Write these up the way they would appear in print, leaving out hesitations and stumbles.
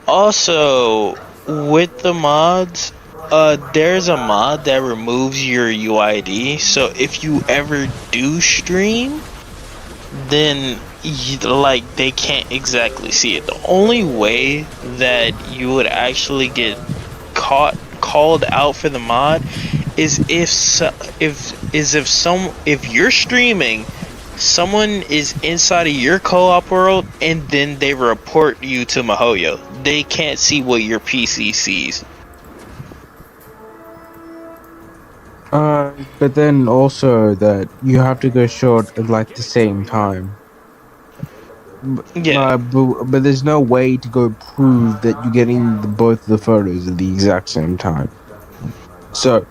Also, with the mods, there's a mod that removes your UID. So if you ever do stream, then like they can't exactly see it. The only way that you would actually get called out for the mod is if you're streaming, someone is inside of your co-op world and then they report you to MiHoYo. They can't see what your PC sees. But then also that you have to go short at like the same time. Yeah. But there's no way to go prove that you're getting both the photos at the exact same time. So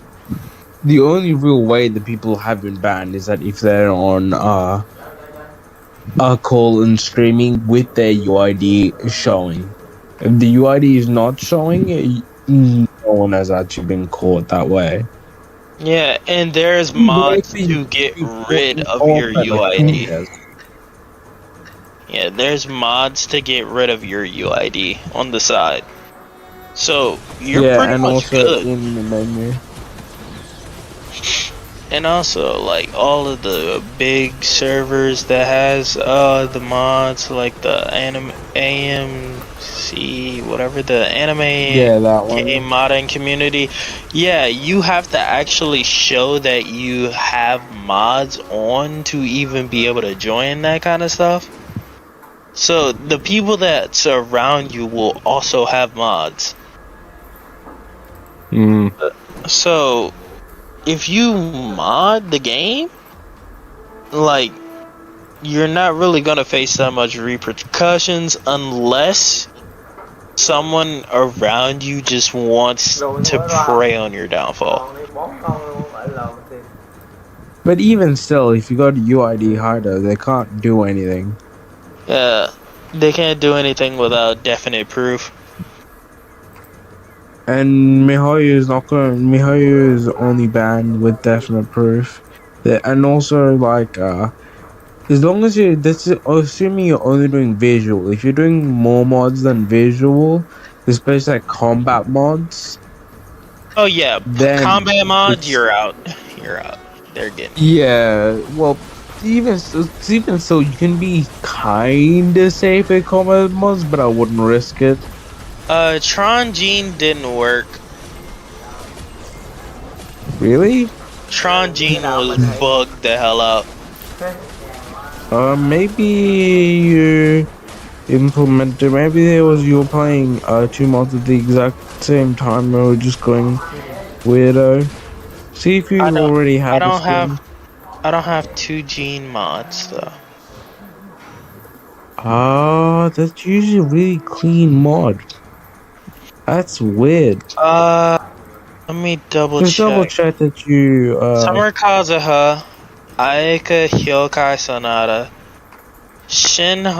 the only real way that people have been banned is that if they're on a call and streaming with their UID showing. If the UID is not showing, no one has actually been caught that way. Yeah, and there's mods to get rid of your UID. Yeah, there's mods to get rid of your UID on the side. So you're pretty much good. In the menu. And also, like, all of the big servers that has the mods, like the AMC, whatever, the anime that one. game modding community. Yeah, you have to actually show that you have mods on to even be able to join that kind of stuff. So the people that surround you will also have mods. So if you mod the game, like, you're not really gonna face that much repercussions unless someone around you just wants to prey on your downfall. But even still, if you go to UID harder, they can't do anything. Yeah, they can't do anything without definite proof. And MiHoYo is only banned with definite proof. And also, like, as long as assuming you're only doing visual. If you're doing more mods than visual, especially like combat mods. Oh yeah, combat mods, you're out. You're out. They're getting. Yeah, well, even so, you can be kinda safe with combat mods, but I wouldn't risk it. Tron Gene didn't work. Really? Tron Gene was bugged the hell out. Maybe you implemented. Maybe you were playing two mods at the exact same time, or just going weirdo. See if you already have. I don't have two Gene mods though. That's usually a really clean mod. That's weird. Let me double check. Double check that you. Summer Kazuha, Aika Hyokai Sonata, Shinha.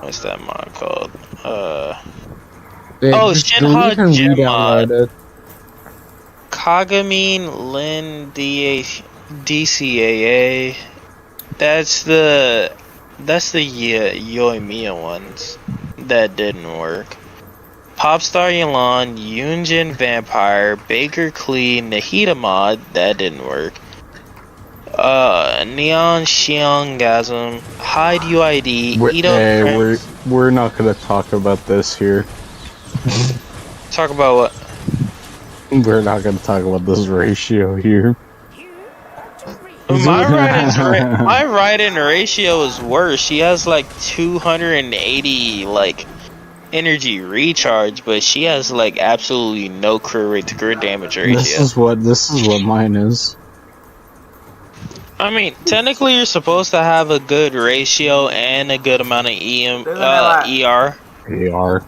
What's that mod called? Shinha Gem mod. Kagamine Lin DCAA. That's the Yoimiya ones that didn't work. Popstar Yelan, Yunjin Vampire, Baker Klee, Nahida mod, that didn't work. Neon Xiangasm, Hide UID, we're not gonna talk about this here. Talk about what? We're not gonna talk about this ratio here. My Raiden ratio is worse. She has like 280 like energy recharge, but she has like absolutely no crit rate to crit damage ratio. This is what mine is. I mean, technically you're supposed to have a good ratio and a good amount of ER. ER.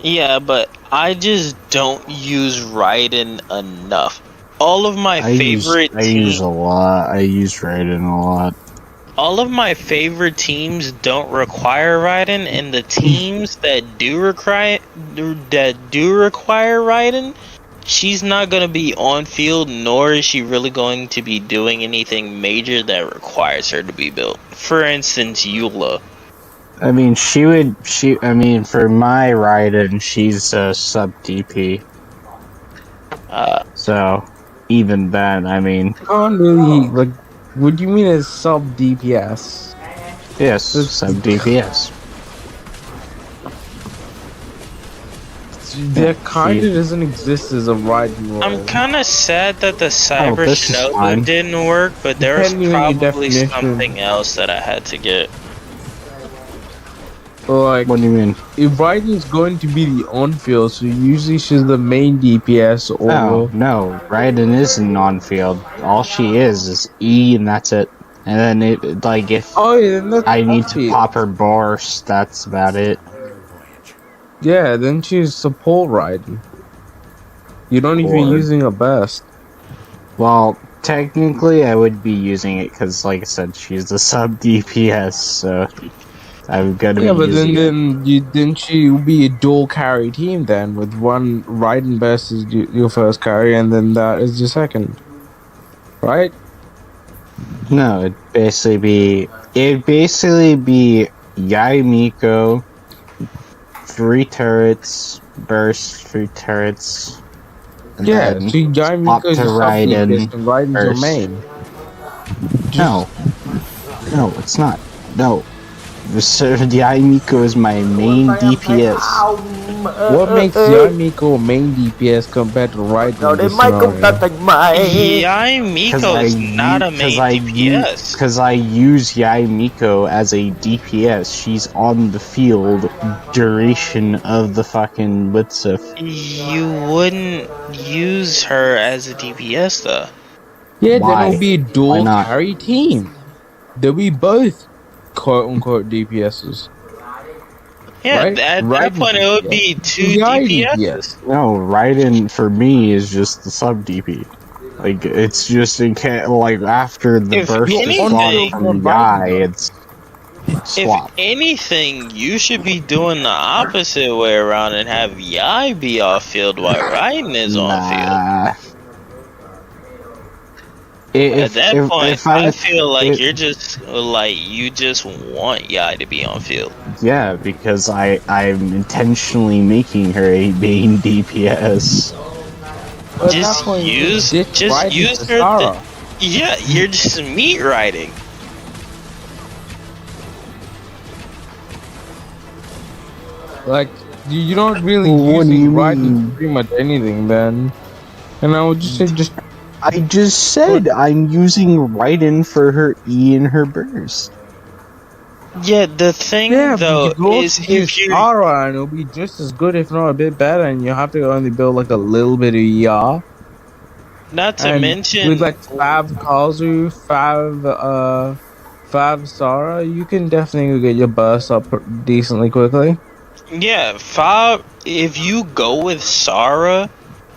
Yeah, but I just don't use Raiden enough. All of my favorite teams... I use a lot. I use Raiden a lot. All of my favorite teams don't require Raiden, and the teams that do require Raiden, she's not going to be on field, nor is she really going to be doing anything major that requires her to be built. For instance, Eula. I mean, I mean, for my Raiden, she's a sub DP. So, even then, I mean... Can't really, like, what do you mean as sub DPS? Yes, sub DPS. There kinda doesn't exist as a Raiden role. I'm kind of sad that the Cyber this is Shinobu fine. didn't work, but there was Depending on your probably definition. something else that I had to get. Like, What do you mean? if Raiden's going to be the on-field, so usually she's the main DPS or... No, Raiden isn't on-field. All she is E, and that's it. And then it, like, if Oh, yeah, then that's I need to off-field. pop her burst, that's about it. Yeah, then she's support Raiden. You're not even Or- using her best. Well, technically, I would be using it because, like I said, she's the sub DPS, so I've got to be Yeah, but using it. then she will be a dual carry team then, with one Raiden best as your first carry, and then that is your second. Right? No, it'd basically be Yai Miko, 3 turrets, burst, 3 turrets. And Yeah, then see, Jai swap Miko's to a Raiden sub-DPS and Raiden's your first. main. No, it's not. No. Yai Miko is my main DPS. What makes Jai Miko a main DPS compared to Raiden in this scenario? Yai Miko is not a main DPS. Because I use Yai Miko as a DPS. She's on the field duration of the fucking Blitzif. You wouldn't use her as a DPS though. Yeah, Why? then it'll be a Why dual not? carry team. They'll be both quote-unquote DPSs. Yeah, Right? at that Raiden point it would DPS. be 2 Yai DPSs. No, Raiden for me is just the sub DP. Like, it's just like after the If burst is anything- swapped from Yai, it's If swap. anything, you should be doing the opposite way around and have Yai be off field while Raiden is on field. Nah. At that point, if I feel like if- you're just like you just want Yai to be on field. Yeah, because I'm intentionally making her a main DPS. But at Just that point, use ditch Raiden use to her. Sarah. Yeah, you're just meat riding. Like, you're not really What do you using Raiden mean? for pretty much anything then. And I would just say just... I just said I'm using Raiden for her E and her burst. Yeah, the thing Yeah, though but you can is also use if you Sarah and it'll be just as good, if not a bit better, and you have to only build like a little bit of ER. not to And mention with like Fav Kazu, Fav Sarah, you can definitely get your burst up decently quickly. yeah, if you go with Sara,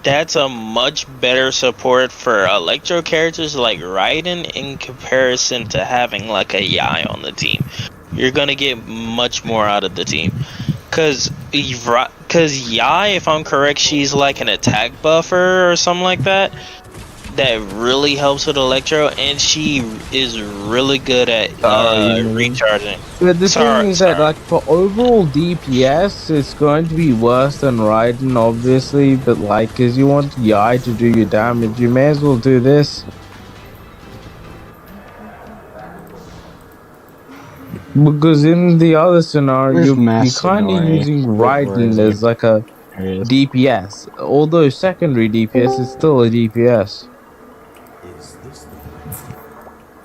that's a much better support for electro characters like Raiden in comparison to having like a Yai on the team. You're gonna get much more out of the team. Cause Yai, if I'm correct, she's like an attack buffer or something like that. That really helps with electro, and she is really good at recharging. But the Sarah, thing is that, Sarah. like, for overall DPS, it's going to be worse than Raiden, obviously, but, like, because you want Yai to do your damage, you may as well do this. Because in the other scenario, Where's you're kind of Masanori? using Where is Raiden he? as, like, a There he is. DPS. Although secondary DPS is still a DPS.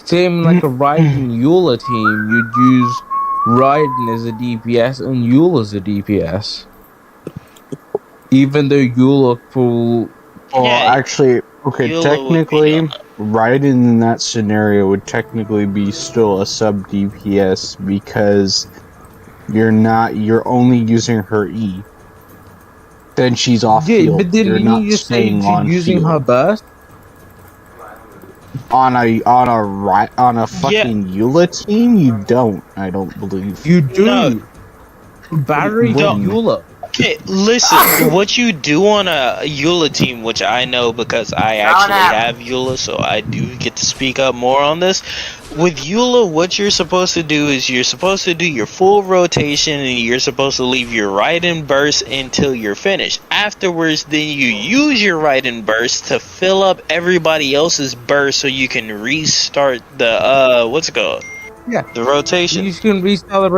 Same like a Raiden Eula team, you'd use Raiden as a DPS and Eula as a DPS. Even though Eula full... Well, Yeah, actually, okay, Eula would be technically, on it. Raiden in that scenario would technically be still a sub DPS because you're only using her E. Then she's off Yeah, field. but then You're you not just say staying on using field. her burst? On a fucking Eula team, you don't. I don't believe. You do! No. Battery Don't. Eula. Okay, listen, what you do on a Eula team, which I know because I actually have Eula, so I do get to speak up more on this. With Eula, what you're supposed to do is you're supposed to do your full rotation and you're supposed to leave your right and burst until you're finished. Afterwards, then you use your right and burst to fill up everybody else's burst so you can restart the, what's it called? Yeah. The rotation. You can restart the